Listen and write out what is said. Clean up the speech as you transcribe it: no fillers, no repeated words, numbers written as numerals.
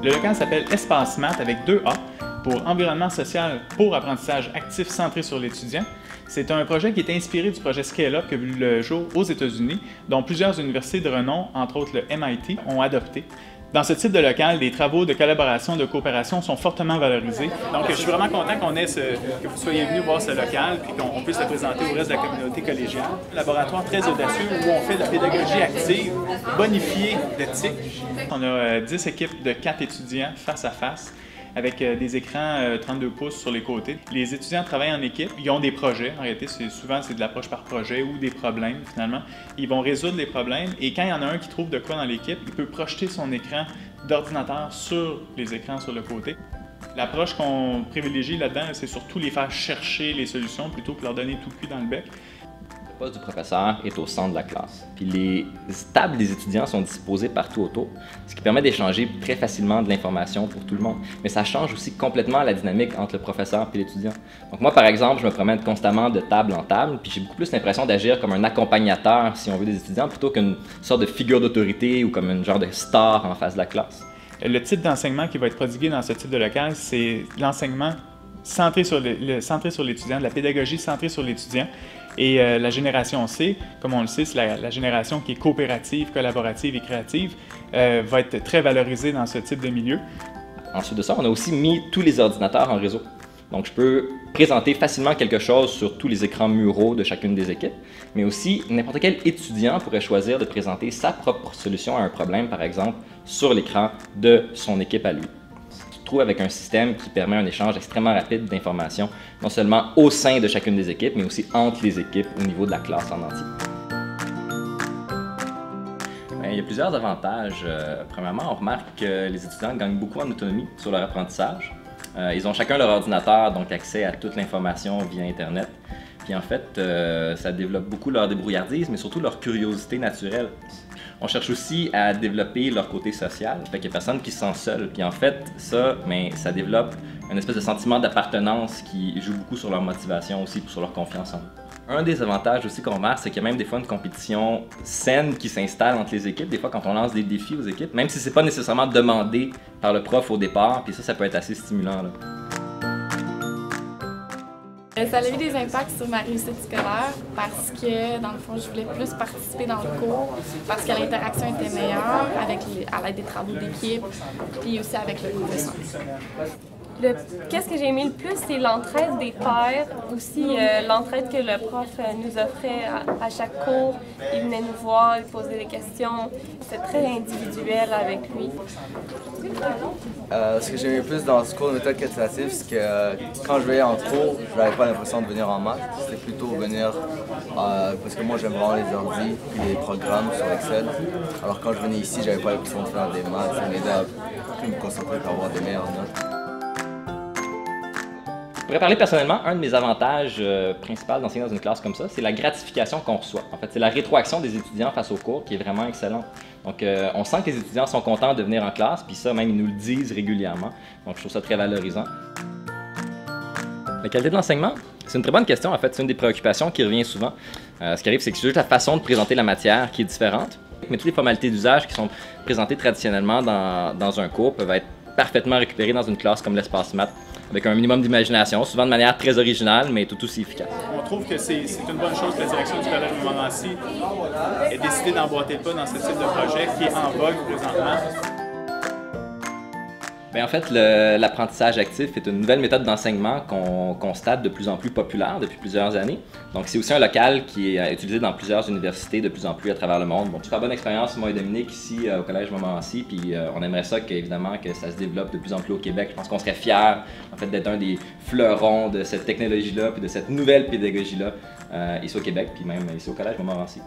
Le local s'appelle Espace Math avec 2 A pour Environnement social pour apprentissage actif centré sur l'étudiant. C'est un projet qui est inspiré du projet Scale-Up qui a vu le jour aux États-Unis, dont plusieurs universités de renom, entre autres le MIT, ont adopté. Dans ce type de local, les travaux de collaboration, de coopération sont fortement valorisés. Donc, je suis vraiment content que vous soyez venus voir ce local et qu'on puisse le présenter au reste de la communauté collégiale. Un laboratoire très audacieux où on fait de la pédagogie active, bonifiée de TIC. On a 10 équipes de 4 étudiants face à face, avec des écrans 32 pouces sur les côtés. Les étudiants travaillent en équipe, ils ont des projets, en réalité souvent c'est de l'approche par projet ou des problèmes finalement. Ils vont résoudre les problèmes et quand il y en a un qui trouve de quoi dans l'équipe, il peut projeter son écran d'ordinateur sur les écrans sur le côté. L'approche qu'on privilégie là-dedans, c'est surtout les faire chercher les solutions plutôt que leur donner tout cuit dans le bec. Le poste du professeur est au centre de la classe. Puis les tables des étudiants sont disposées partout autour, ce qui permet d'échanger très facilement de l'information pour tout le monde. Mais ça change aussi complètement la dynamique entre le professeur et l'étudiant. Donc moi, par exemple, je me promène constamment de table en table, puis j'ai beaucoup plus l'impression d'agir comme un accompagnateur, si on veut, des étudiants, plutôt qu'une sorte de figure d'autorité ou comme une genre de star en face de la classe. Le type d'enseignement qui va être prodigué dans ce type de local, c'est l'enseignement centré sur l'étudiant, de la pédagogie centrée sur l'étudiant. Et la génération C, comme on le sait, c'est la génération qui est coopérative, collaborative et créative, va être très valorisée dans ce type de milieu. Ensuite de ça, on a aussi mis tous les ordinateurs en réseau. Donc je peux présenter facilement quelque chose sur tous les écrans muraux de chacune des équipes, mais aussi n'importe quel étudiant pourrait choisir de présenter sa propre solution à un problème, par exemple, sur l'écran de son équipe à lui. Avec un système qui permet un échange extrêmement rapide d'informations, non seulement au sein de chacune des équipes, mais aussi entre les équipes au niveau de la classe en entier. Il y a plusieurs avantages. Premièrement, on remarque que les étudiants gagnent beaucoup en autonomie sur leur apprentissage. Ils ont chacun leur ordinateur, donc accès à toute l'information via Internet. Puis en fait, ça développe beaucoup leur débrouillardise, mais surtout leur curiosité naturelle. On cherche aussi à développer leur côté social, fait qu'il y a personne qui se sent seul. Puis en fait, ça développe une espèce de sentiment d'appartenance qui joue beaucoup sur leur motivation aussi, sur leur confiance en eux. Un des avantages aussi qu'on remarque, c'est qu'il y a même des fois une compétition saine qui s'installe entre les équipes. Des fois, quand on lance des défis aux équipes, même si c'est pas nécessairement demandé par le prof au départ, puis ça peut être assez stimulant, là. Ça a eu des impacts sur ma réussite scolaire parce que, dans le fond, je voulais plus participer dans le cours parce que l'interaction était meilleure à l'aide des travaux d'équipe puis aussi avec le professeur. Qu'est-ce que j'ai aimé le plus, c'est l'entraide des pairs, aussi l'entraide que le prof nous offrait à chaque cours. Il venait nous voir, il posait des questions, c'était très individuel avec lui. Ce que j'ai aimé le plus dans ce cours de méthode quantitative, c'est que quand je venais en cours, je n'avais pas l'impression de venir en maths, c'était plutôt venir parce que moi j'aime vraiment les ordi et les programmes sur Excel. Alors quand je venais ici, j'avais pas l'impression de faire des maths, ça m'aidait à plus me concentrer pour avoir des meilleures notes. Je pourrais parler personnellement, un de mes avantages principaux d'enseigner dans une classe comme ça, c'est la gratification qu'on reçoit. En fait, c'est la rétroaction des étudiants face au cours qui est vraiment excellente. Donc, on sent que les étudiants sont contents de venir en classe, puis ça, même, ils nous le disent régulièrement. Donc, je trouve ça très valorisant. La qualité de l'enseignement, c'est une très bonne question. En fait, c'est une des préoccupations qui revient souvent. Ce qui arrive, c'est que c'est juste la façon de présenter la matière qui est différente. Mais toutes les formalités d'usage qui sont présentées traditionnellement dans un cours peuvent être parfaitement récupérées dans une classe comme l'Espace Math, avec un minimum d'imagination, souvent de manière très originale, mais tout aussi efficace. On trouve que c'est une bonne chose que la direction du Collège Montmorency ait décidé d'emboîter le pas dans ce type de projet qui est en vogue présentement. Bien, en fait, l'apprentissage actif est une nouvelle méthode d'enseignement qu'on constate de plus en plus populaire depuis plusieurs années. Donc, c'est aussi un local qui est utilisé dans plusieurs universités de plus en plus à travers le monde. Bon, super bonne expérience, moi et Dominique, ici au Collège Montmorency, puis on aimerait ça évidemment que ça se développe de plus en plus au Québec. Je pense qu'on serait fiers, en fait, d'être un des fleurons de cette technologie-là, puis de cette nouvelle pédagogie-là, ici au Québec, puis même ici au Collège Montmorency.